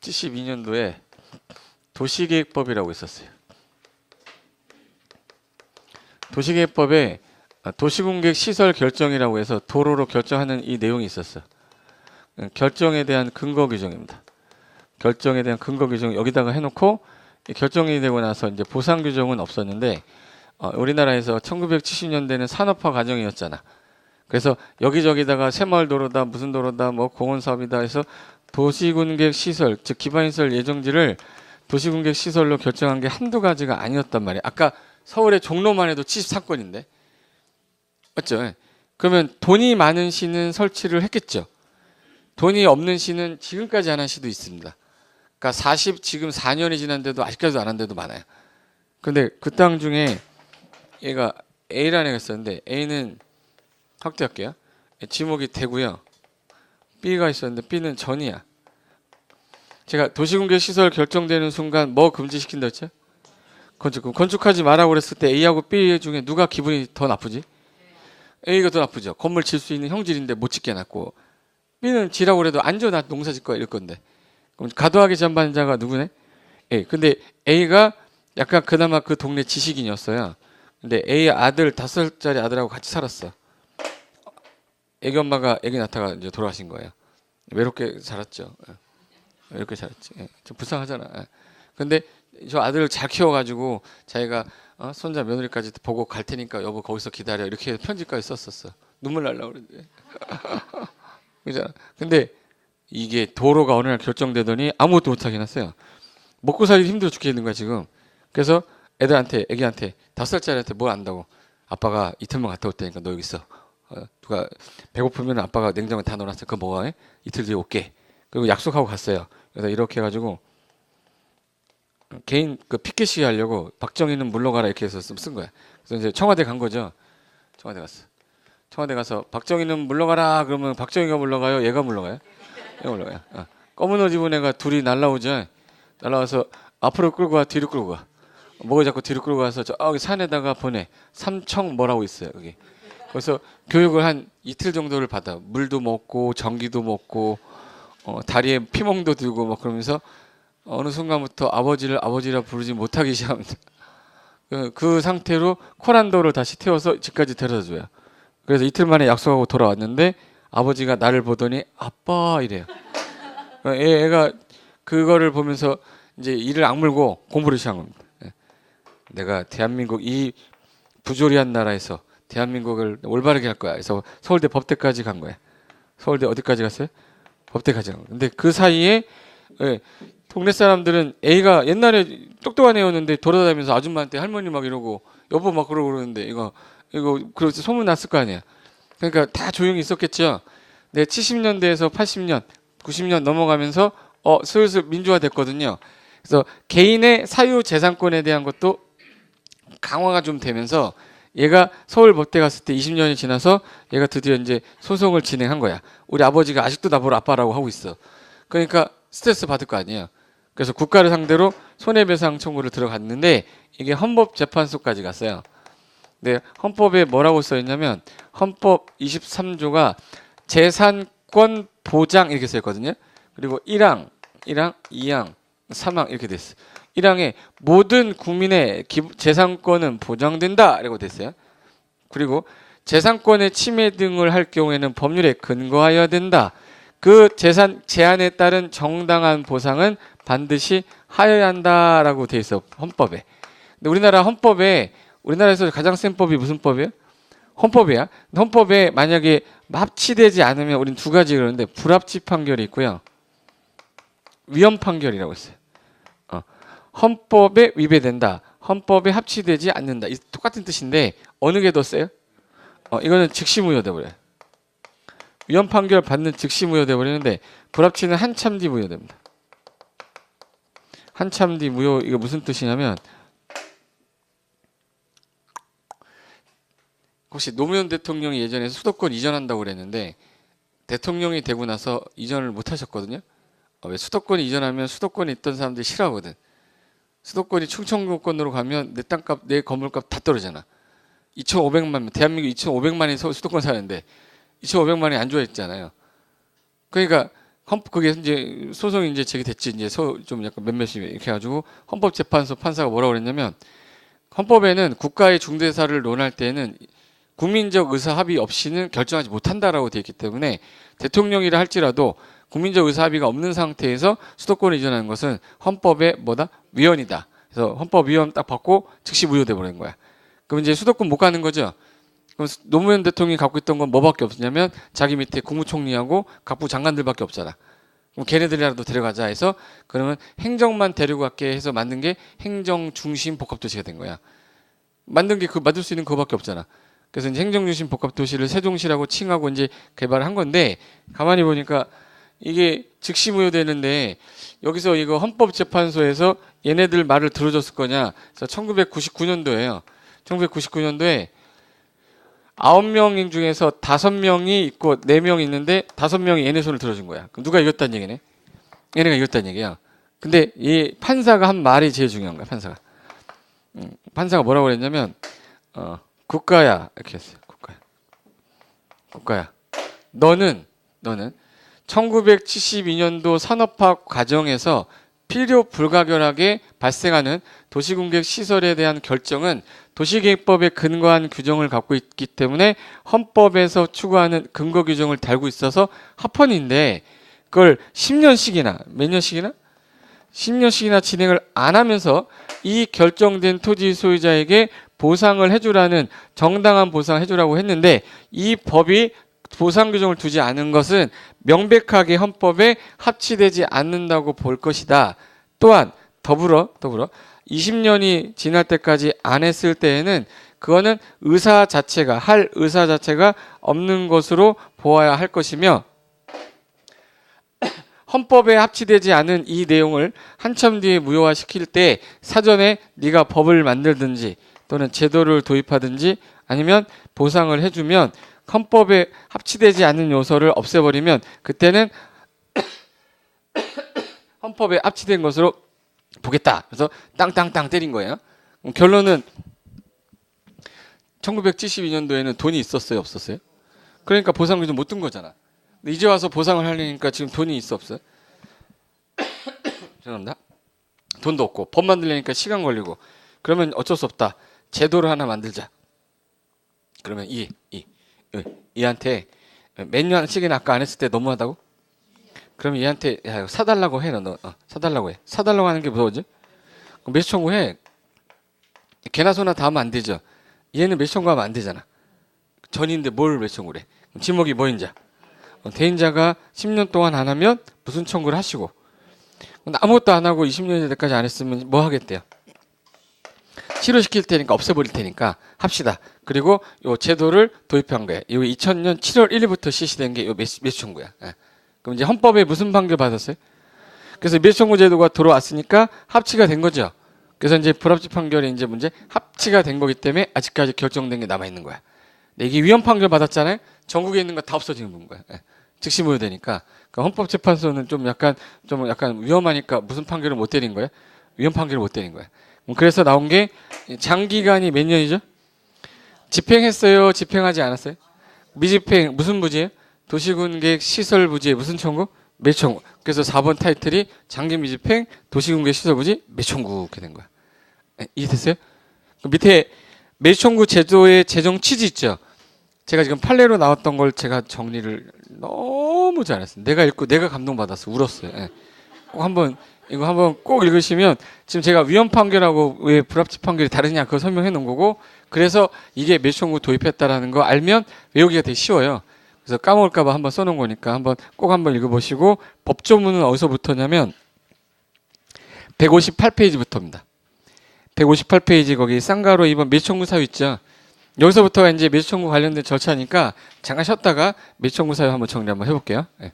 1972년도에 도시계획법이라고 있었어요. 도시계획법에 도시공객 시설 결정이라고 해서 도로로 결정하는 이 내용이 있었어. 결정에 대한 근거 규정입니다. 결정에 대한 근거 규정 여기다가 해놓고 결정이 되고 나서 이제 보상 규정은 없었는데 우리나라에서 1970년대는 산업화 과정이었잖아. 그래서 여기저기다가 새마을 도로다 무슨 도로다 뭐 공원 사업이다 해서 도시공객 시설 즉 기반시설 예정지를 도시공객 시설로 결정한 게 한두 가지가 아니었단 말이야. 아까 서울의 종로만 해도 73건인데 맞죠? 그러면 돈이 많은 시는 설치를 했겠죠. 돈이 없는 시는 지금까지 안 한 시도 있습니다. 그러니까 지금 4년이 지난데도 아직까지도 안 한 데도 많아요. 근데 그 땅 중에 얘가 A라는 애가 있었는데 A는 확대할게요. 지목이 되고요. B가 있었는데 B는 전이야. 제가 도시공개 시설 결정되는 순간 뭐 금지시킨다 했죠? 건축하지 말라고 그랬을 때 A하고 B 중에 누가 기분이 더 나쁘지? A가 더 나쁘죠. 건물 질 수 있는 형질인데 못 짓게 해놨고 B는 지라고 그래도 앉아 나 농사 짓 거야 이럴 건데 그럼 과도하게 전반한 자가 누구네? A. 근데 A가 약간 그나마 그 동네 지식인이었어요. 근데 A 아들 5살짜리 아들하고 같이 살았어. 애기 엄마가 애기 낳다가 이제 돌아가신 거예요. 외롭게 자랐죠. 외롭게 자랐지. 좀 불쌍하잖아. 근데 저 아들을 잘 키워가지고 자기가 손자 며느리까지 보고 갈 테니까 여보 거기서 기다려 이렇게 편지까지 썼었어. 눈물 날라 그러는데. 그잖아. 근데 이게 도로가 어느 날 결정되더니 아무것도 못하게 했어요. 먹고 살기 힘들어 죽겠는 거야 지금. 그래서 애기한테 5살짜리한테 뭘 안다고. 아빠가 이틀만 갔다 올 테니까 너 여기 있어. 누가 배고프면 아빠가 냉장고에 다 넣어놨어. 그거 먹어. 이틀 뒤에 올게. 그리고 약속하고 갔어요. 그래서 이렇게 해가지고 개인 그 피켓 시위 하려고 박정희는 물러가라 이렇게 해서 쓴 거야. 그래서 이제 청와대 간 거죠. 청와대 갔어. 청와대 가서 박정희는 물러가라 그러면 박정희가 물러가요? 얘가 물러가요? 얘가 물러가요. 검은 옷 입은 애가 둘이 날라오죠. 날라와서 앞으로 끌고 와 뒤로 끌고 가. 목을 잡고 뒤로 끌고 가서 저기 산에다가 보내. 삼청 뭐라고 있어요 여기. 그래서 교육을 한 이틀 정도를 받아. 물도 먹고 전기도 먹고 다리에 피멍도 들고 막 그러면서 어느 순간부터 아버지를 아버지라 부르지 못하기 시작합니다. 그 상태로 코란도를 다시 태워서 집까지 데려다 줘요. 그래서 이틀 만에 약속하고 돌아왔는데 아버지가 나를 보더니 아빠 이래요. 애가 그거를 보면서 이제 이를 악물고 공부를 시작한 겁니다. 내가 대한민국 이 부조리한 나라에서 대한민국을 올바르게 할 거야. 그래서 서울대 법대까지 간 거야. 서울대 어디까지 갔어요? 법대까지 간 거야. 근데 그 사이에 동네 사람들은 A가 옛날에 똑똑한 애였는데 돌아다니면서 아줌마한테 할머니 막 이러고 여보 막 그러고 그러는데 이거 그래서 소문 났을 거 아니야. 그러니까 다 조용히 있었겠죠. 근데 70년대에서 80년, 90년 넘어가면서 슬슬 민주화 됐거든요. 그래서 개인의 사유 재산권에 대한 것도 강화가 좀 되면서 얘가 서울 법대 갔을 때 20년이 지나서 얘가 드디어 이제 소송을 진행한 거야. 우리 아버지가 아직도 나보고 아빠라고 하고 있어. 그러니까 스트레스 받을 거 아니에요. 그래서 국가를 상대로 손해배상 청구를 들어갔는데 이게 헌법재판소까지 갔어요. 근데 헌법에 뭐라고 써 있냐면 헌법 23조가 재산권 보장 이렇게 써 있거든요. 그리고 1항, 2항, 3항 이렇게 됐어요. 1항에 모든 국민의 재산권은 보장된다 라고 됐어요. 그리고 재산권의 침해 등을 할 경우에는 법률에 근거하여야 된다. 그 재산 제한에 따른 정당한 보상은 반드시 하여야 한다라고 돼 있어 헌법에. 근데 우리나라 헌법에 우리나라에서 가장 센 법이 무슨 법이에요? 헌법이야. 헌법에 만약에 합치되지 않으면 우린 두 가지 그러는데 불합치 판결이 있고요. 위헌 판결이라고 있어요. 헌법에 위배된다. 헌법에 합치되지 않는다. 이 똑같은 뜻인데 어느 게 더 세요? 이거는 즉시 무효돼 버려요. 위헌 판결 받는 즉시 무효돼 버리는데 불합치는 한참 뒤 무효됩니다. 한참 뒤 무효 이거 무슨 뜻이냐면 혹시 노무현 대통령이 예전에 수도권 이전한다고 그랬는데 대통령이 되고 나서 이전을 못 하셨거든요. 왜 수도권이 이전하면 수도권에 있던 사람들이 싫어하거든. 수도권이 충청도권으로 가면 내 땅값, 내 건물값 다 떨어지잖아. 2,500만, 대한민국 2,500만이 수도권 사는데 2,500만이 안 좋아했잖아요. 그러니까 그게 이제 소송이 이제 제기됐지. 이제 좀 약간 몇몇이 이렇게 해가지고 헌법재판소 판사가 뭐라고 그랬냐면 헌법에는 국가의 중대사를 논할 때에는 국민적 의사 합의 없이는 결정하지 못한다라고 되어 있기 때문에 대통령이라 할지라도 국민적 의사 합의가 없는 상태에서 수도권을 이전하는 것은 헌법의 위헌이다. 그래서 헌법 위헌 딱 받고 즉시 무효돼 버린 거야. 그럼 이제 수도권 못 가는 거죠. 그럼 노무현 대통령이 갖고 있던 건 뭐밖에 없었냐면 자기 밑에 국무총리하고 각부 장관들밖에 없잖아. 그럼 걔네들이라도 데려가자 해서 그러면 행정만 데리고 갈게 해서 만든 게 행정중심 복합도시가 된 거야. 만든 게 만들 수 있는 그거밖에 없잖아. 그래서 이제 행정중심 복합도시를 세종시라고 칭하고 이제 개발을 한 건데 가만히 보니까 이게 즉시 무효되는데 여기서 이거 헌법재판소에서 얘네들 말을 들어줬을 거냐. 그래서 1999년도에요. 1999년도에 9명 중에서 5명이 있고 4명이 있는데 5명이 얘네 손을 들어준 거야. 그럼 누가 이겼다는 얘기네? 얘네가 이겼다는 얘기야. 근데 이 판사가 한 말이 제일 중요한 거야. 판사가 뭐라고 그랬냐면 국가야 이렇게 했어요. 국가야. 너는 1972년도 산업화 과정에서 필요 불가결하게 발생하는 도시공백 시설에 대한 결정은 도시계획법에 근거한 규정을 갖고 있기 때문에 헌법에서 추구하는 근거 규정을 달고 있어서 합헌인데 그걸 10년씩이나 몇 년씩이나? 10년씩이나 진행을 안 하면서 이 결정된 토지 소유자에게 보상을 해주라는 정당한 보상을 해주라고 했는데 이 법이 보상 규정을 두지 않은 것은 명백하게 헌법에 합치되지 않는다고 볼 것이다. 또한 더불어 20년이 지날 때까지 안 했을 때에는 그거는 의사 자체가 없는 것으로 보아야 할 것이며 헌법에 합치되지 않은 이 내용을 한참 뒤에 무효화시킬 때 사전에 네가 법을 만들든지 또는 제도를 도입하든지 아니면 보상을 해주면 헌법에 합치되지 않은 요소를 없애버리면 그때는 헌법에 합치된 것으로 보겠다. 그래서 땅땅땅 때린 거예요. 결론은 1972년도에는 돈이 있었어요, 없었어요? 그러니까 보상을 좀 못 든 거잖아. 근데 이제 와서 보상을 하려니까 지금 돈이 있어, 없어요? 죄송합니다. 돈도 없고 법 만들려니까 시간 걸리고 그러면 어쩔 수 없다. 제도를 하나 만들자. 그러면 이한테 몇 년씩이나 아까 안 했을 때 너무하다고? 그러면 얘한테 야 이거 사달라고 해. 너 사달라고 해. 사달라고 하는 게 무서워지? 그럼 매수 청구해. 개나 소나 다 하면 안 되죠. 얘는 매수 청구하면 안 되잖아. 전인데 뭘 매수 청구를 해. 그럼 지목이 뭐인자? 대인자가 10년 동안 안 하면 무슨 청구를 하시고 아무것도 안 하고 20년 때까지 안 했으면 뭐 하겠대요? 실효시킬 테니까 없애버릴 테니까 합시다. 그리고 요 제도를 도입한 거예요. 요 2000년 7월 1일부터 실시된 게 요 매수 청구야. 예. 그럼 이제 헌법에 무슨 판결 받았어요? 그래서 매수 청구 제도가 들어왔으니까 합치가 된 거죠. 그래서 이제 불합치 판결이 이제 문제 합치가 된 거기 때문에 아직까지 결정된 게 남아 있는 거야. 근데 이게 위헌 판결 받았잖아요. 전국에 있는 거 다 없어지는 거야. 예. 즉시 무효되니까. 그러니까 헌법재판소는 좀 약간 위험하니까 무슨 판결을 못 때린 거야? 위헌 판결을 못 때린 거야. 그래서 나온 게 장기간이 몇 년이죠? 집행했어요? 집행하지 않았어요? 미집행 무슨 부지예요? 도시군계획 시설부지에 무슨 청구? 매청구. 그래서 4번 타이틀이 장기 미집행 도시군계획 시설부지 매청구 이렇게 된 거야. 이해됐어요? 그 밑에 매청구 제도의 재정 취지 있죠? 제가 지금 판례로 나왔던 걸 제가 정리를 너무 잘했어요. 내가 읽고 내가 감동받았어. 울었어요. 예. 이거 한번 꼭 읽으시면 지금 제가 위헌 판결하고 왜 불합치 판결이 다르냐 그거 설명해 놓은 거고 그래서 이게 매수청구 도입했다라는 거 알면 외우기가 되게 쉬워요. 그래서 까먹을까 봐 한번 써놓은 거니까 꼭 한번 읽어보시고 법조문은 어디서부터냐면 158페이지부터입니다. 158페이지 거기 쌍가로 2번 매수청구 사유 있죠. 여기서부터가 이제 매수청구 관련된 절차니까 잠깐 쉬었다가 매수청구 사유 한번 정리 한번 해볼게요. 네.